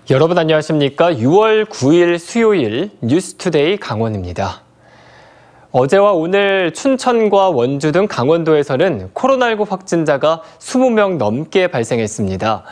여러분 안녕하십니까? 6월 9일 수요일 뉴스투데이 강원입니다. 어제와 오늘 춘천과 원주 등 강원도에서는 코로나19 확진자가 20명 넘게 발생했습니다.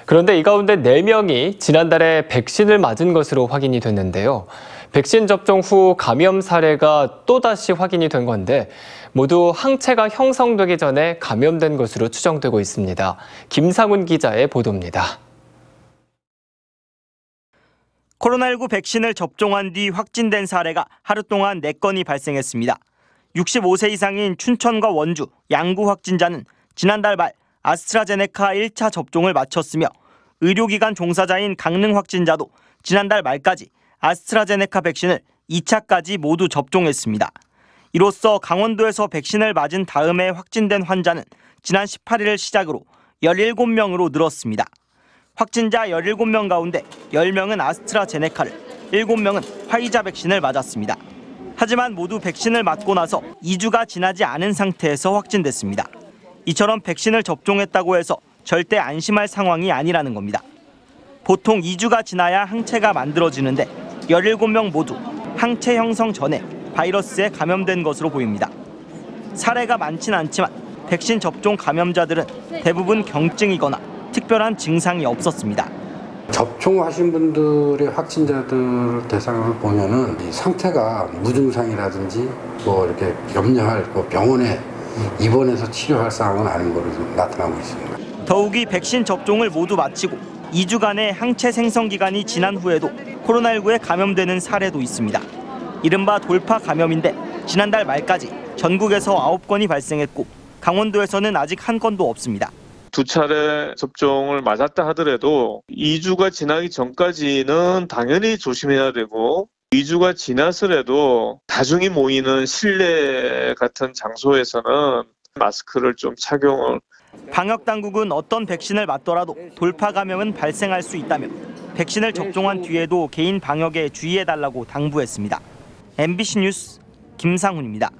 그런데 이 가운데 4명이 지난달에 백신을 맞은 것으로 확인이 됐는데요. 백신 접종 후 감염 사례가 또다시 확인이 된 건데 모두 항체가 형성되기 전에 감염된 것으로 추정되고 있습니다. 김상훈 기자의 보도입니다. 코로나19 백신을 접종한 뒤 확진된 사례가 하루 동안 4건이 발생했습니다. 65세 이상인 춘천과 원주, 양구 확진자는 지난달 말 아스트라제네카 1차 접종을 마쳤으며 의료기관 종사자인 강릉 확진자도 지난달 말까지 아스트라제네카 백신을 2차까지 모두 접종했습니다. 이로써 강원도에서 백신을 맞은 다음에 확진된 환자는 지난 18일을 시작으로 17명으로 늘었습니다. 확진자 17명 가운데 10명은 아스트라제네카를, 7명은 화이자 백신을 맞았습니다. 하지만 모두 백신을 맞고 나서 2주가 지나지 않은 상태에서 확진됐습니다. 이처럼 백신을 접종했다고 해서 절대 안심할 상황이 아니라는 겁니다. 보통 2주가 지나야 항체가 만들어지는데 17명 모두 항체 형성 전에 바이러스에 감염된 것으로 보입니다. 사례가 많진 않지만 백신 접종 감염자들은 대부분 경증이거나 특별한 증상이 없었습니다. 접종하신 분들의 확진자들 대상을 보면은 이 상태가 무증상이라든지 뭐 이렇게 염려할 병원에 입원해서 치료할 상황은 아닌 것으로 나타나고 있습니다. 더욱이 백신 접종을 모두 마치고 2주간의 항체 생성 기간이 지난 후에도 코로나19에 감염되는 사례도 있습니다. 이른바 돌파 감염인데 지난달 말까지 전국에서 9건이 발생했고 강원도에서는 아직 1건도 없습니다. 2차례 접종을 맞았다 하더라도 2주가 지나기 전까지는 당연히 조심해야 되고 2주가 지나서라도 다중이 모이는 실내 같은 장소에서는 마스크를 좀 착용을. 방역당국은 어떤 백신을 맞더라도 돌파 감염은 발생할 수 있다며 백신을 접종한 뒤에도 개인 방역에 주의해달라고 당부했습니다. MBC 뉴스 김상훈입니다.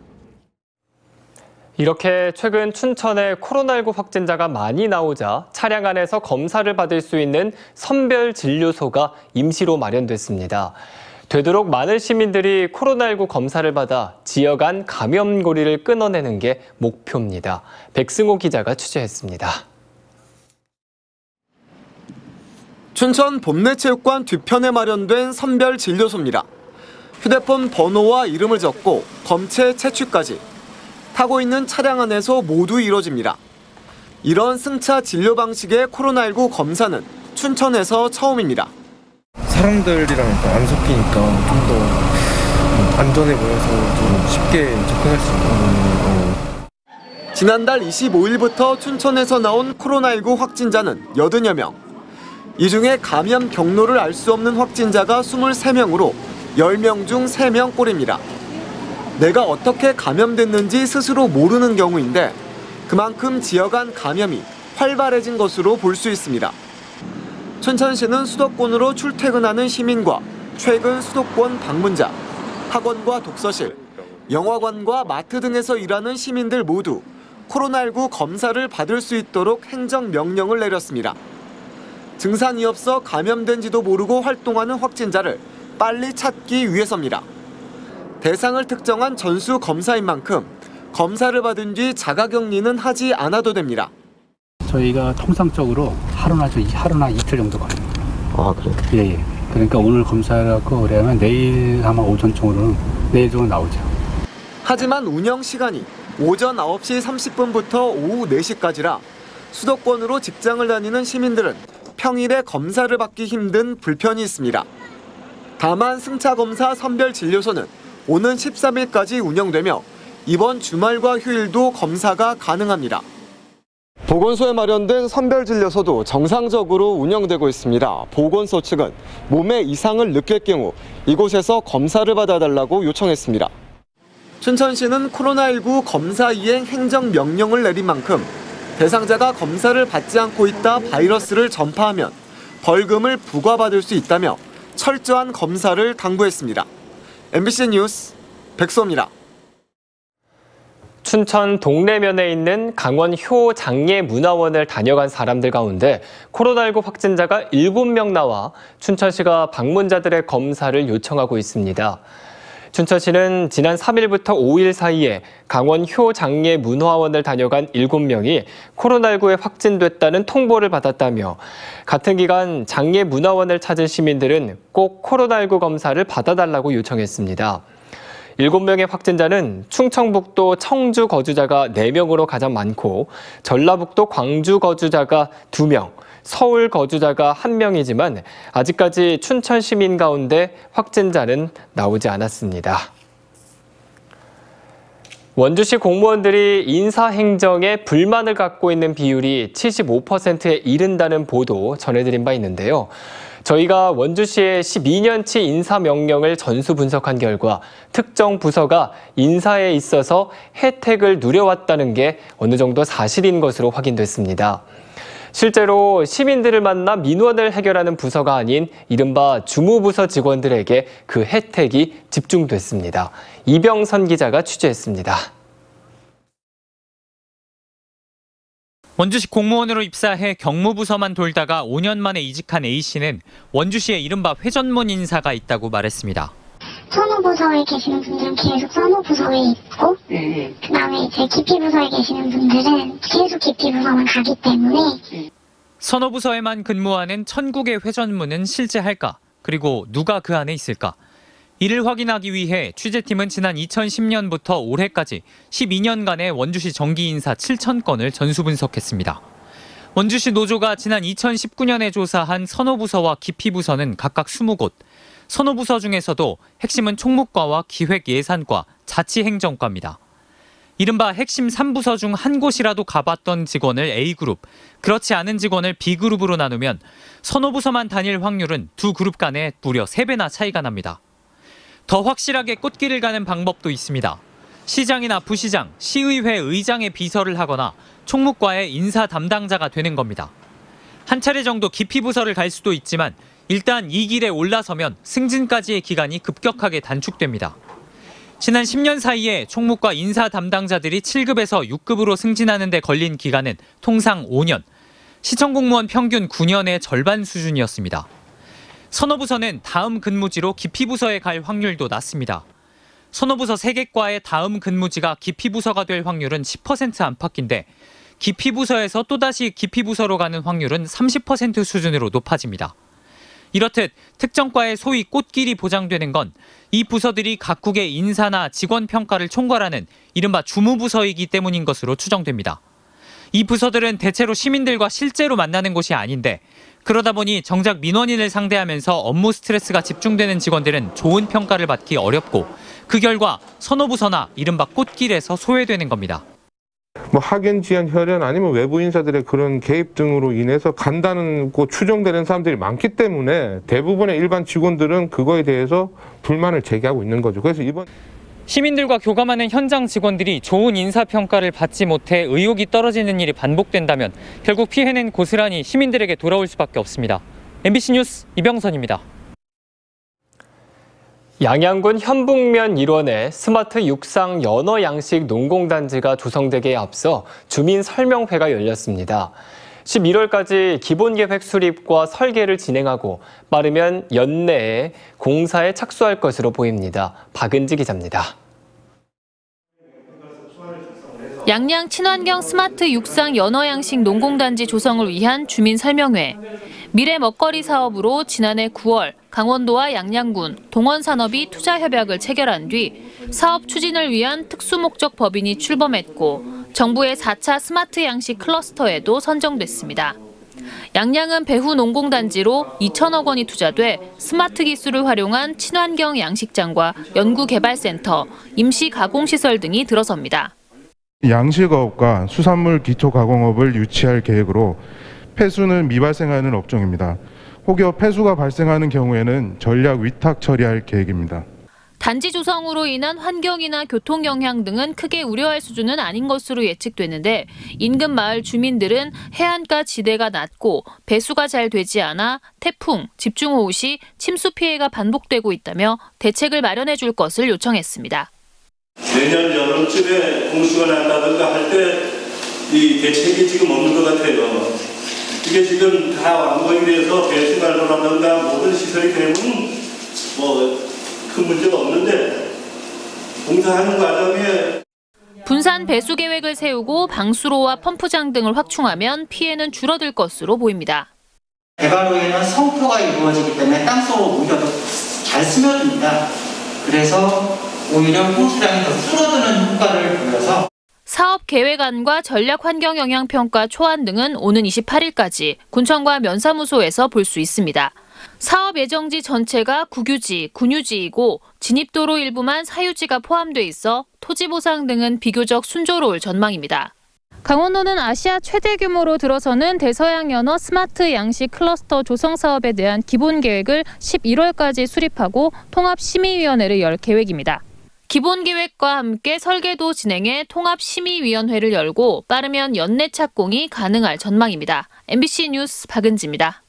이렇게 최근 춘천에 코로나19 확진자가 많이 나오자 차량 안에서 검사를 받을 수 있는 선별진료소가 임시로 마련됐습니다. 되도록 많은 시민들이 코로나19 검사를 받아 지역 안 감염고리를 끊어내는 게 목표입니다. 백승호 기자가 취재했습니다. 춘천 봄내체육관 뒤편에 마련된 선별진료소입니다. 휴대폰 번호와 이름을 적고 검체 채취까지 타고 있는 차량 안에서 모두 이뤄집니다. 이런 승차 진료 방식의 코로나19 검사는 춘천에서 처음입니다. 사람들이랑 안 섞이니까 좀 더 안전해 보여서 좀 쉽게 접근할 수 있는. 지난달 25일부터 춘천에서 나온 코로나19 확진자는 80여 명. 이 중에 감염 경로를 알 수 없는 확진자가 23명으로 10명 중 3명 꼴입니다. 내가 어떻게 감염됐는지 스스로 모르는 경우인데 그만큼 지역 안 감염이 활발해진 것으로 볼 수 있습니다. 춘천시는 수도권으로 출퇴근하는 시민과 최근 수도권 방문자, 학원과 독서실, 영화관과 마트 등에서 일하는 시민들 모두 코로나19 검사를 받을 수 있도록 행정명령을 내렸습니다. 증상이 없어 감염된지도 모르고 활동하는 확진자를 빨리 찾기 위해서입니다. 대상을 특정한 전수 검사인 만큼 검사를 받은 뒤 자가격리는 하지 않아도 됩니다. 저희가 통상적으로 하루나 이틀 정도 걸립니다. 아, 그래요? 예. 그러니까 오늘 검사하고 그러면 내일 아마 오전 쪽으로는 내일 정도 나오죠. 하지만 운영 시간이 오전 9시 30분부터 오후 4시까지라 수도권으로 직장을 다니는 시민들은 평일에 검사를 받기 힘든 불편이 있습니다. 다만 승차검사 선별진료소는 오는 13일까지 운영되며 이번 주말과 휴일도 검사가 가능합니다. 보건소에 마련된 선별진료소도 정상적으로 운영되고 있습니다. 보건소 측은 몸에 이상을 느낄 경우 이곳에서 검사를 받아달라고 요청했습니다. 춘천시는 코로나19 검사 이행 행정명령을 내린 만큼 대상자가 검사를 받지 않고 있다 바이러스를 전파하면 벌금을 부과받을 수 있다며 철저한 검사를 당부했습니다. MBC 뉴스 백소입니다. 춘천 동래면에 있는 강원 효장례문화원을 다녀간 사람들 가운데 코로나19 확진자가 7명 나와 춘천시가 방문자들의 검사를 요청하고 있습니다. 춘천시는 지난 3일부터 5일 사이에 강원 효장례문화원을 다녀간 7명이 코로나19에 확진됐다는 통보를 받았다며 같은 기간 장례문화원을 찾은 시민들은 꼭 코로나19 검사를 받아달라고 요청했습니다. 7명의 확진자는 충청북도 청주 거주자가 4명으로 가장 많고 전라북도 광주 거주자가 2명, 서울 거주자가 1명이지만 아직까지 춘천 시민 가운데 확진자는 나오지 않았습니다. 원주시 공무원들이 인사행정에 불만을 갖고 있는 비율이 75%에 이른다는 보도 전해드린 바 있는데요. 저희가 원주시의 12년치 인사명령을 전수 분석한 결과 특정 부서가 인사에 있어서 혜택을 누려왔다는 게 어느 정도 사실인 것으로 확인됐습니다. 실제로 시민들을 만나 민원을 해결하는 부서가 아닌 이른바 주무부서 직원들에게 그 혜택이 집중됐습니다. 이병선 기자가 취재했습니다. 원주시 공무원으로 입사해 경무부서만 돌다가 5년 만에 이직한 A씨는 원주시에 이른바 회전문 인사가 있다고 말했습니다. 선호부서에 계시는 분들은 계속 선호부서에 있고 그다음에 이제 기피부서에 계시는 분들은 계속 기피부서만 가기 때문에 선호부서에만 근무하는 천국의 회전문은 실제 할까? 그리고 누가 그 안에 있을까? 이를 확인하기 위해 취재팀은 지난 2010년부터 올해까지 12년간의 원주시 정기인사 7,000건을 전수 분석했습니다. 원주시 노조가 지난 2019년에 조사한 선호부서와 기피부서는 각각 20곳, 선호부서 중에서도 핵심은 총무과와 기획예산과 자치행정과입니다. 이른바 핵심 3부서 중 한 곳이라도 가봤던 직원을 A그룹, 그렇지 않은 직원을 B그룹으로 나누면 선호부서만 다닐 확률은 두 그룹 간에 무려 3배나 차이가 납니다. 더 확실하게 꽃길을 가는 방법도 있습니다. 시장이나 부시장, 시의회 의장의 비서를 하거나 총무과의 인사 담당자가 되는 겁니다. 한 차례 정도 기피부서를 갈 수도 있지만 일단 이 길에 올라서면 승진까지의 기간이 급격하게 단축됩니다. 지난 10년 사이에 총무과 인사 담당자들이 7급에서 6급으로 승진하는 데 걸린 기간은 통상 5년, 시청 공무원 평균 9년의 절반 수준이었습니다. 선호부서는 다음 근무지로 기피부서에 갈 확률도 낮습니다. 선호부서 3개과의 다음 근무지가 기피부서가 될 확률은 10% 안팎인데 기피부서에서 또다시 기피부서로 가는 확률은 30% 수준으로 높아집니다. 이렇듯 특정과의 소위 꽃길이 보장되는 건 이 부서들이 각국의 인사나 직원 평가를 총괄하는 이른바 주무부서이기 때문인 것으로 추정됩니다. 이 부서들은 대체로 시민들과 실제로 만나는 곳이 아닌데 그러다 보니 정작 민원인을 상대하면서 업무 스트레스가 집중되는 직원들은 좋은 평가를 받기 어렵고 그 결과 선호부서나 이른바 꽃길에서 소외되는 겁니다. 학연, 지연, 혈연 아니면 외부 인사들의 그런 개입 등으로 인해서 간다는 추정되는 사람들이 많기 때문에 대부분의 일반 직원들은 그거에 대해서 불만을 제기하고 있는 거죠. 그래서 이번 시민들과 교감하는 현장 직원들이 좋은 인사평가를 받지 못해 의욕이 떨어지는 일이 반복된다면 결국 피해는 고스란히 시민들에게 돌아올 수밖에 없습니다. MBC 뉴스 이병선입니다. 양양군 현북면 일원에 스마트 육상 연어 양식 농공단지가 조성되기에 앞서 주민 설명회가 열렸습니다. 11월까지 기본계획 수립과 설계를 진행하고 빠르면 연내에 공사에 착수할 것으로 보입니다. 박은지 기자입니다. 양양 친환경 스마트 육상 연어 양식 농공단지 조성을 위한 주민 설명회. 미래 먹거리 사업으로 지난해 9월 강원도와 양양군, 동원산업이 투자협약을 체결한 뒤 사업 추진을 위한 특수목적 법인이 출범했고 정부의 4차 스마트 양식 클러스터에도 선정됐습니다. 양양은 배후 농공단지로 2천억 원이 투자돼 스마트 기술을 활용한 친환경 양식장과 연구개발센터, 임시 가공시설 등이 들어섭니다. 양식업과 수산물 기초가공업을 유치할 계획으로 폐수는 미발생하는 업종입니다. 혹여 폐수가 발생하는 경우에는 전략 위탁 처리할 계획입니다. 단지 조성으로 인한 환경이나 교통 영향 등은 크게 우려할 수준은 아닌 것으로 예측되는데 인근 마을 주민들은 해안가 지대가 낮고 배수가 잘 되지 않아 태풍, 집중호우 시 침수 피해가 반복되고 있다며 대책을 마련해 줄 것을 요청했습니다. 내년 여름쯤에 공수가 난다든가 할 때 이 대책이 지금 없는 것 같아요. 이게 지금 다 완공이 돼서 배수 관로라든가 모든 시설이 되면 뭐 큰 문제가 없는데 공사하는 과정에 분산 배수 계획을 세우고 방수로와 펌프장 등을 확충하면 피해는 줄어들 것으로 보입니다. 개발 후에는 성토가 이루어지기 때문에 땅속으로 오히려 더 잘 스며듭니다. 그래서 오히려 홍수량이 더 줄어드는 효과를 보여서 사업 계획안과 전략환경영향평가 초안 등은 오는 28일까지 군청과 면사무소에서 볼 수 있습니다. 사업 예정지 전체가 국유지, 군유지이고 진입도로 일부만 사유지가 포함돼 있어 토지 보상 등은 비교적 순조로울 전망입니다. 강원도는 아시아 최대 규모로 들어서는 대서양 연어 스마트 양식 클러스터 조성 사업에 대한 기본 계획을 11월까지 수립하고 통합심의위원회를 열 계획입니다. 기본 계획과 함께 설계도 진행해 통합심의위원회를 열고 빠르면 연내 착공이 가능할 전망입니다. MBC 뉴스 박은지입니다.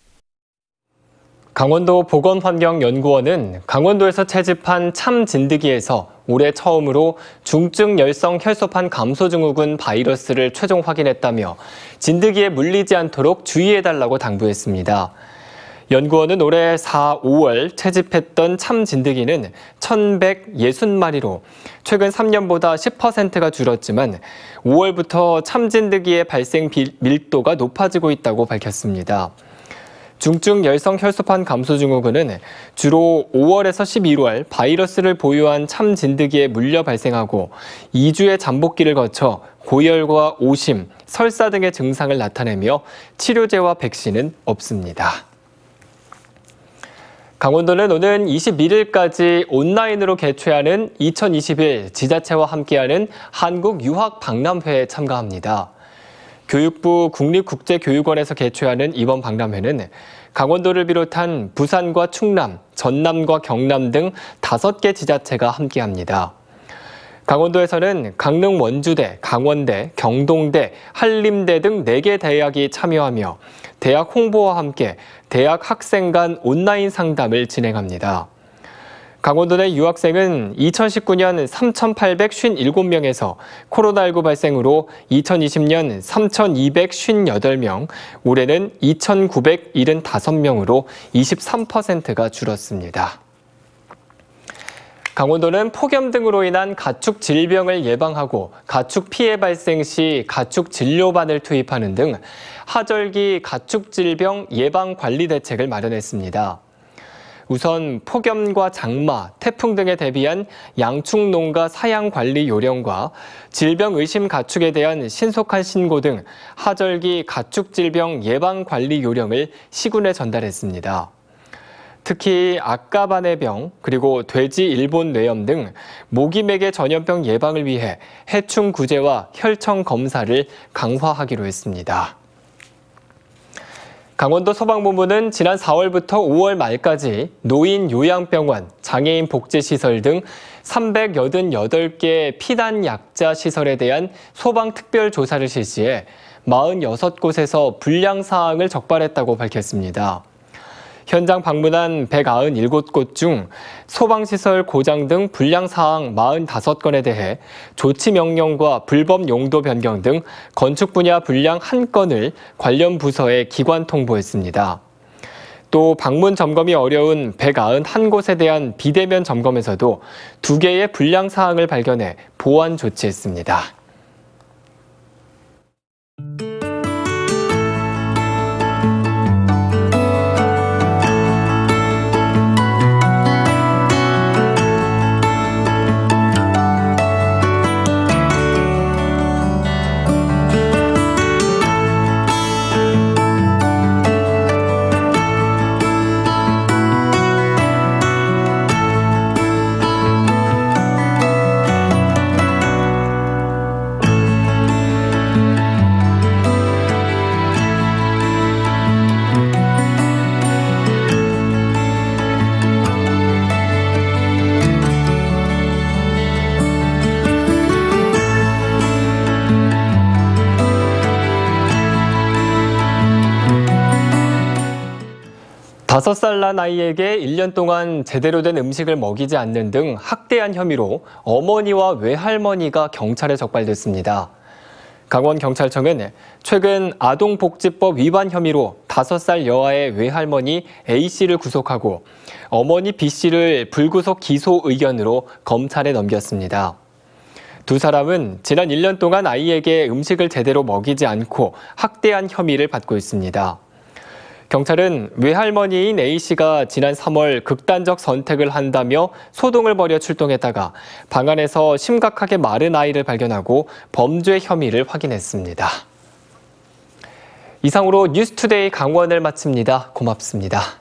강원도 보건환경연구원은 강원도에서 채집한 참진드기에서 올해 처음으로 중증 열성 혈소판 감소 증후군 바이러스를 최종 확인했다며 진드기에 물리지 않도록 주의해달라고 당부했습니다. 연구원은 올해 4, 5월 채집했던 참진드기는 1,160마리로 최근 3년보다 10%가 줄었지만 5월부터 참진드기의 발생 밀도가 높아지고 있다고 밝혔습니다. 중증 열성 혈소판 감소 증후군은 주로 5월에서 11월 바이러스를 보유한 참진드기에 물려 발생하고 2주의 잠복기를 거쳐 고열과 오심, 설사 등의 증상을 나타내며 치료제와 백신은 없습니다. 강원도는 오는 21일까지 온라인으로 개최하는 2021 지자체와 함께하는 한국유학박람회에 참가합니다. 교육부 국립국제교육원에서 개최하는 이번 박람회는 강원도를 비롯한 부산과 충남, 전남과 경남 등 5개 지자체가 함께합니다. 강원도에서는 강릉 원주대, 강원대, 경동대, 한림대 등 4개 대학이 참여하며 대학 홍보와 함께 대학 학생 간 온라인 상담을 진행합니다. 강원도 내 유학생은 2019년 3,857명에서 코로나19 발생으로 2020년 3,258명, 올해는 2,975명으로 23%가 줄었습니다. 강원도는 폭염 등으로 인한 가축 질병을 예방하고 가축 피해 발생 시 가축 진료반을 투입하는 등 하절기 가축 질병 예방 관리 대책을 마련했습니다. 우선 폭염과 장마, 태풍 등에 대비한 양축 농가 사양 관리 요령과 질병 의심 가축에 대한 신속한 신고 등 하절기 가축 질병 예방 관리 요령을 시군에 전달했습니다. 특히 악가바네병, 그리고 돼지 일본 뇌염 등 모기매개 전염병 예방을 위해 해충 구제와 혈청 검사를 강화하기로 했습니다. 강원도 소방본부는 지난 4월부터 5월 말까지 노인 요양병원, 장애인 복지시설 등 388개 피난 약자 시설에 대한 소방 특별 조사를 실시해 46곳에서 불량 사항을 적발했다고 밝혔습니다. 현장 방문한 197곳 중 소방시설 고장 등 불량 사항 45건에 대해 조치 명령과 불법 용도 변경 등 건축 분야 불량 1건을 관련 부서에 기관 통보했습니다. 또 방문 점검이 어려운 191곳에 대한 비대면 점검에서도 2개의 불량 사항을 발견해 보완 조치했습니다. 5살 난 아이에게 1년 동안 제대로 된 음식을 먹이지 않는 등 학대한 혐의로 어머니와 외할머니가 경찰에 적발됐습니다. 강원경찰청은 최근 아동복지법 위반 혐의로 5살 여아의 외할머니 A씨를 구속하고 어머니 B씨를 불구속 기소 의견으로 검찰에 넘겼습니다. 두 사람은 지난 1년 동안 아이에게 음식을 제대로 먹이지 않고 학대한 혐의를 받고 있습니다. 경찰은 외할머니인 A씨가 지난 3월 극단적 선택을 한다며 소동을 벌여 출동했다가 방 안에서 심각하게 마른 아이를 발견하고 범죄 혐의를 확인했습니다. 이상으로 뉴스투데이 강원을 마칩니다. 고맙습니다.